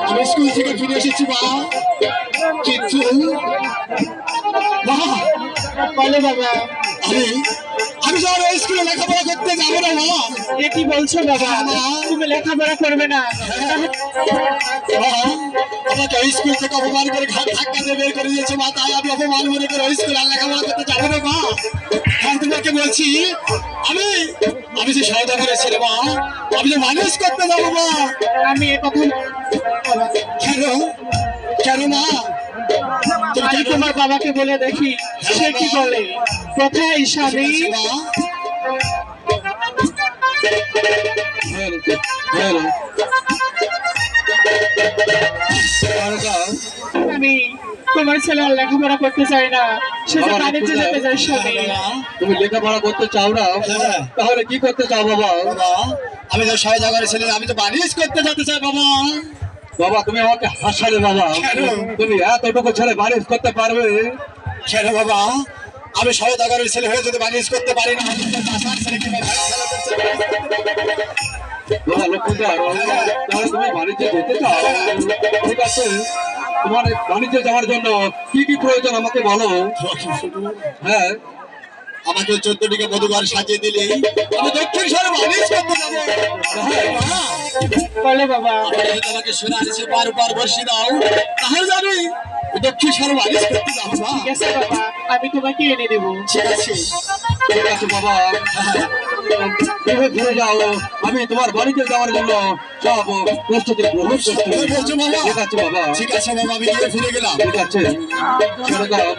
আমি স্কুল থেকে ফিরে এসেছি মা, কিন্তু মা বলো বাবা। আমি আমি যখন ওই স্কুলে লেখাপড়া করতে যাবো না মা। এ কি বলছো বাবা? তুমি লেখাপড়া করবে না? মা, আমাকে ওই স্কুল থেকে অপমান করে ঘাট ধাক্কা দিয়ে বের করে দিয়েছে মা, তাই আমি অপমান মনে করে ওই স্কুলে আর লেখাপড়া করতে যাবো না মা। আমি তোমাকে বলছি, আমি আমি যে সওদাগরের ছেলে মা, আমি যে মানুষ করতে যাবো মা। আমি এ কথা কেন কেন মা? আমি তোমার বাবাকে বলে দেখি সে কি বলে। কোথায় স্বামী? আমি তোমার ছেলে আর লেখাপড়া করতে চাই না, সে তো বাণিজ্য যেতে চাই। স্বামী তুমি লেখাপড়া করতে চাও না, তাহলে কি করতে চাও বাবা? আমি তো সওদাগরের ছেলে, আমি তো বাণিজ্য করতে যেতে চাই বাবা। বাবা তুমি আমাকে হাসালে বাবা, তুমি এতটুকু ছেলে বাণিজ্য করতে পারবে? কেন বাবা? আমি সওদাগরের ছেলে হয়ে যদি বাণিজ্য করতে পারি না, বাবা লক্ষ্মীদার, তাহলে তুমি বাণিজ্যে যেতে চাও? ঠিক আছে, তোমার বাণিজ্যে যাওয়ার জন্য কি কি প্রয়োজন আমাকে বলো। হ্যাঁ, আমাকে 14টিকে মধুঘর সাজিয়ে দিলে আমি দক্ষিণ শহরে বাণিজ্য করতে যাবো। বলো বাবা। তোমাকে শোনা আনিছি, বারবার বসে দাও, তাহলে জানি দক্ষিণ শহরে বাণিজ্য করতে যাবো। ঠিক আছে বাবা, আমি তোমাকে এনে দেবো। ঠিক আছে ঠিক আছে বাবা, তুমি ঘুরে যাও, আমি তোমার বাড়িতে যাওয়ার জন্য সব প্রস্তুতি গ্রহণ করছি। বলছো বাবা? ঠিক আছে বাবা, ঠিক আছে বাবা, আমি গিয়ে ফিরে গেলাম। ঠিক আছে। ছেড়ে দাও।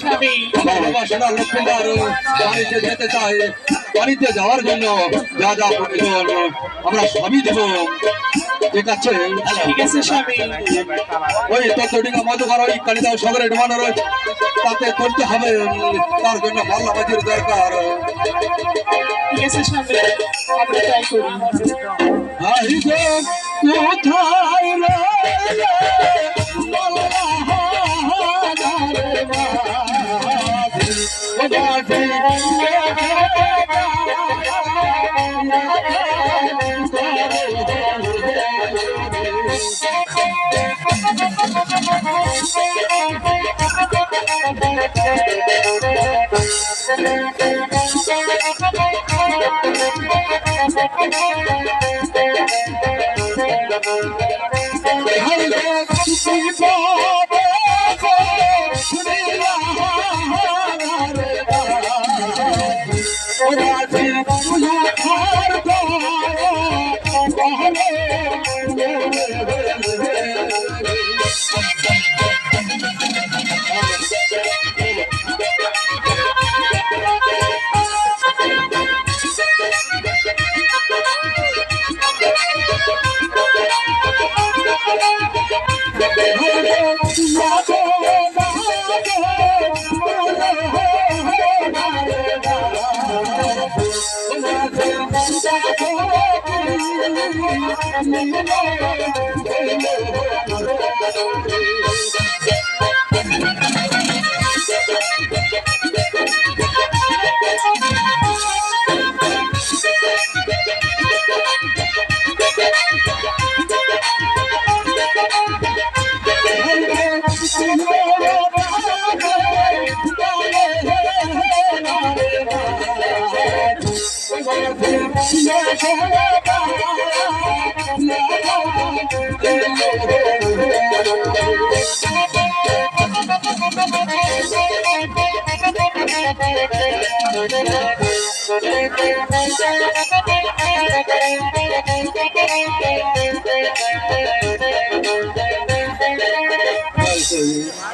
স্বামী আমার বাবা সোনা লক্ষ্মীদার বাড়িতে যেতে চাই, বাড়িতে যাওয়ার জন্য যা যা প্রয়োজন আমরা সবই দেবো। ঠিক আছে, ঠিক আছে স্বামী। ওই তত্ত্বটিকা মধুকর ওই কালিদাস সাগরে ডোবানো রয়েছে, তাতে করতে হবে, তার জন্য মাল্লা বাজির দরকার। ঠিক আছে স্বামী, আমরা তাই করি। হাই গো কোথায় রইলে মাল্লা হাজারে বাজি,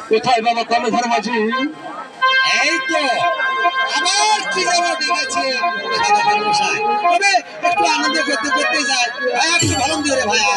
কোথায় বাবা কর্ণধর মাঝি? এই তো আবার কি জামা দেখেছে, তবে একটু আনন্দ করতে করতে যায়, একটু ভালো দিয়ে রে ভাইয়া।